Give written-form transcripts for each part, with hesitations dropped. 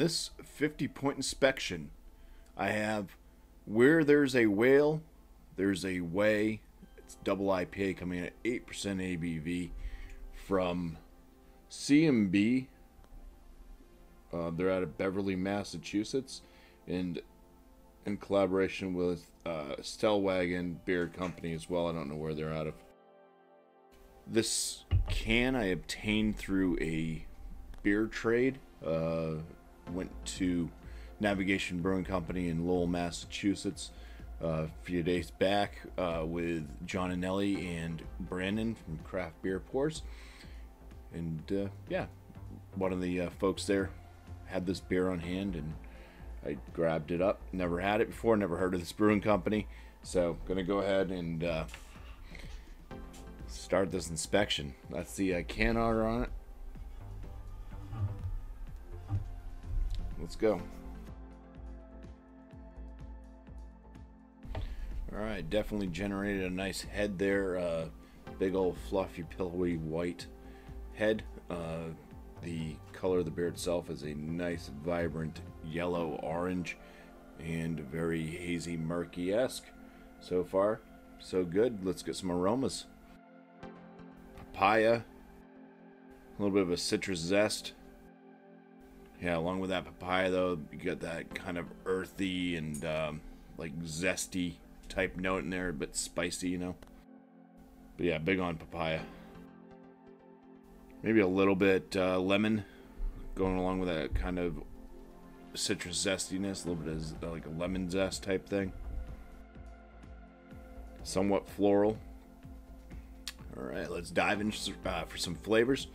this 50-point inspection, I have Where There's a Whale, There's a Way. It's double IPA coming in at 8% ABV from C&B. They're out of Beverly, Massachusetts, and in collaboration with Stellwagen Beer Company as well. I don't know where they're out of. This can I obtained through a beer trade. Went to Navigation Brewing Company in Lowell, Massachusetts a few days back with John and Nellie and Brandon from Craft Beer Pours. And yeah, one of the folks there had this beer on hand, and I grabbed it up. Never had it before, never heard of this brewing company. So gonna go ahead and start this inspection. That's the can art on it. Let's go. Alright, definitely generated a nice head there. Big old fluffy, pillowy white head. The color of the beer itself is a nice, vibrant yellow-orange and very hazy, murky-esque. So far, so good. Let's get some aromas. Papaya, a little bit of a citrus zest. Yeah, along with that papaya, though, you got that kind of earthy and like zesty type note in there, a bit spicy, you know. But yeah, big on papaya. Maybe a little bit lemon, going along with that kind of citrus zestiness, a little bit of like a lemon zest type thing. Somewhat floral. All right, let's dive in for some flavors.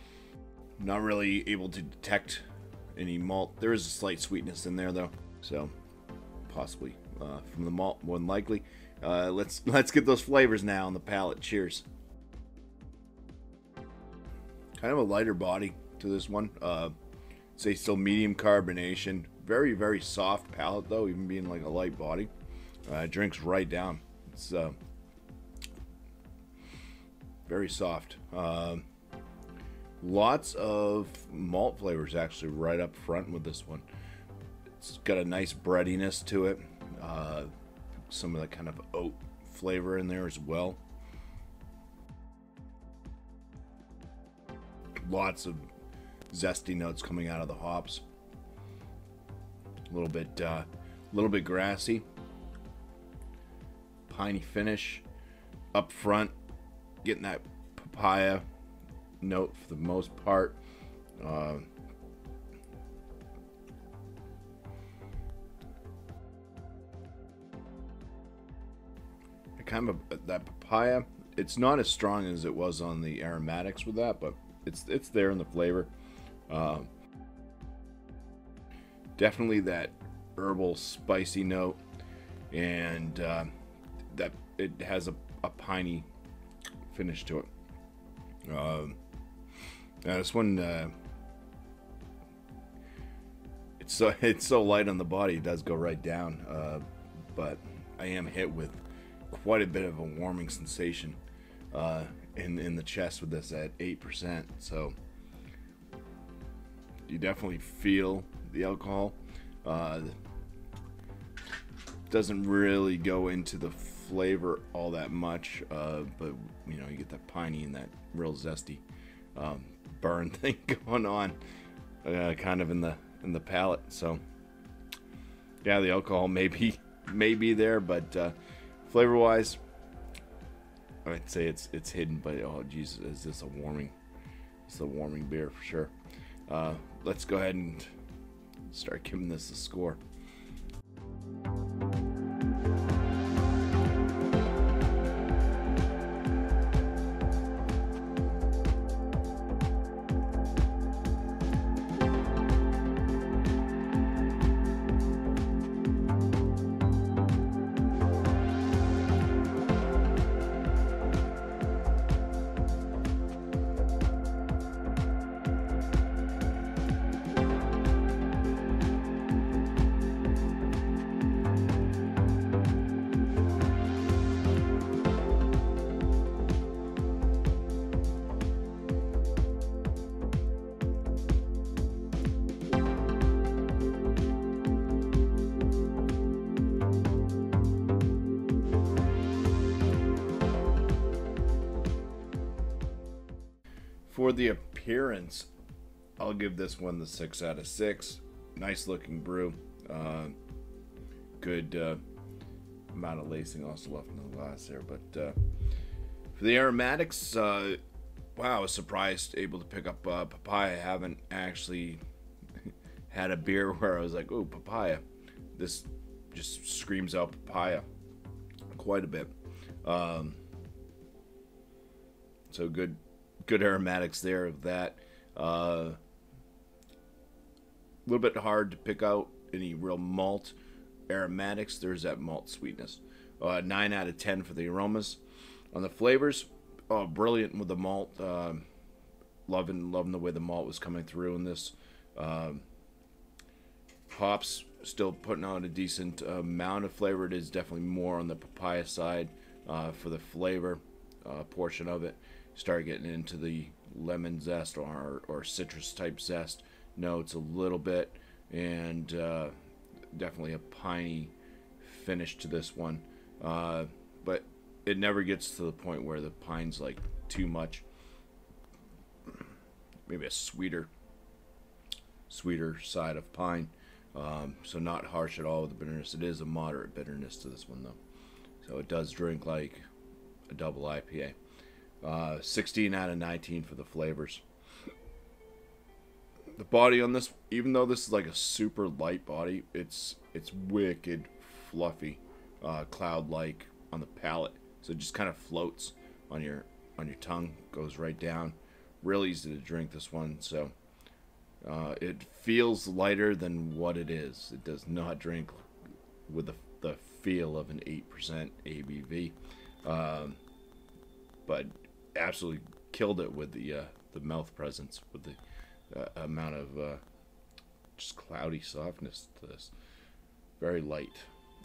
Not really able to detect any malt. There is a slight sweetness in there though, so possibly from the malt, more than likely. Let's get those flavors now on the palate. Cheers. Kind of a lighter body to this one. Say still medium carbonation. Very, very soft palate though, even being like a light body. It drinks right down. It's very soft. Lots of malt flavors actually right up front with this one. It's got a nice breadiness to it. Some of that kind of oat flavor in there as well. Lots of zesty notes coming out of the hops. A little bit grassy. Piney finish up front. Getting that papaya note for the most part. Kind of that papaya. It's not as strong as it was on the aromatics with that, but it's there in the flavor. Definitely that herbal spicy note, and that it has a piney finish to it. Now this one, it's so light on the body, it does go right down. But I am hit with quite a bit of a warming sensation in the chest with this at 8%. So you definitely feel the alcohol. Doesn't really go into the flavor all that much, but you know, you get that piney and that real zesty burn thing going on, kind of in the palate. So yeah, the alcohol may be there, but flavor wise, I'd say it's hidden. But oh Jesus, is this a warming? It's a warming beer for sure. Let's go ahead and start giving this a score. For the appearance, I'll give this one the 6 out of 6. Nice looking brew. Good amount of lacing also left in the glass there. But for the aromatics, wow, I was surprised able to pick up papaya. I haven't actually had a beer where I was like, oh, papaya. This just screams out papaya quite a bit. So good aromatics there of that. A little bit hard to pick out any real malt aromatics. There's that malt sweetness. 9 out of 10 for the aromas. On the flavors, brilliant with the malt. Loving the way the malt was coming through in this. Hops still putting on a decent amount of flavor. It is definitely more on the papaya side for the flavor portion of it. Start getting into the lemon zest or citrus type zest notes a little bit, and definitely a piney finish to this one, but it never gets to the point where the pine's like too much. Maybe a sweeter side of pine, so not harsh at all with the bitterness. It is a moderate bitterness to this one though, so it does drink like a double IPA. 16 out of 19 for the flavors. The body on this, even though this is like a super light body, it's wicked fluffy, cloud-like on the palate. So it just kind of floats on your tongue, goes right down. Real easy to drink this one. So it feels lighter than what it is. It does not drink with the feel of an 8% ABV, but absolutely killed it with the mouth presence, with the amount of just cloudy softness to this. Very light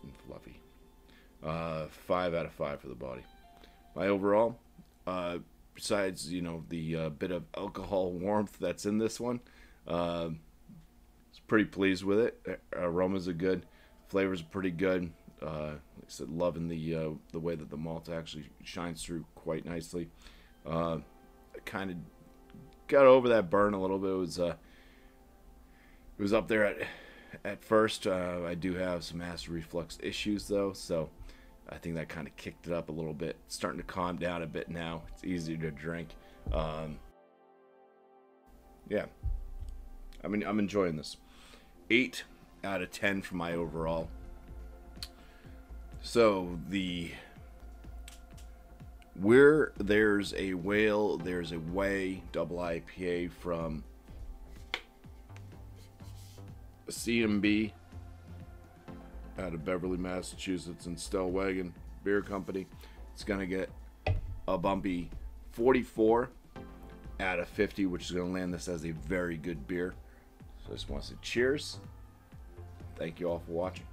and fluffy. 5 out of 5 for the body. My overall, besides the bit of alcohol warmth that's in this one, was pretty pleased with it. Aromas are good, flavors are pretty good. Like I said, loving the way that the malt actually shines through quite nicely. Kind of got over that burn a little bit. It was up there at first. I do have some acid reflux issues though, so I think that kind of kicked it up a little bit. It's starting to calm down a bit now. It's easier to drink. Yeah, I mean, I'm enjoying this. 8 out of 10 for my overall. So where there's a whale, there's a way. Double IPA from CMB out of Beverly, Massachusetts, and Stellwagen Beer Company. It's gonna get a bumpy 44 out of 50, which is gonna land this as a very good beer. So I just want to say cheers. Thank you all for watching.